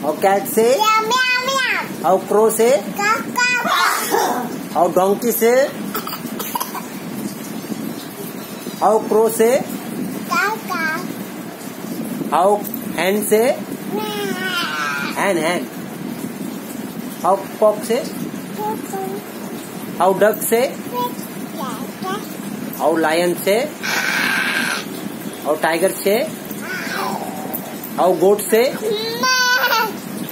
how cat से, how crow से, how donkey से, हाउ क्रो से, हाउ हैंड से, हैंड, हाउ कॉक से, हाउ डक से, हाउ लायन से, हाउ टाइगर से, हाउ गोट से,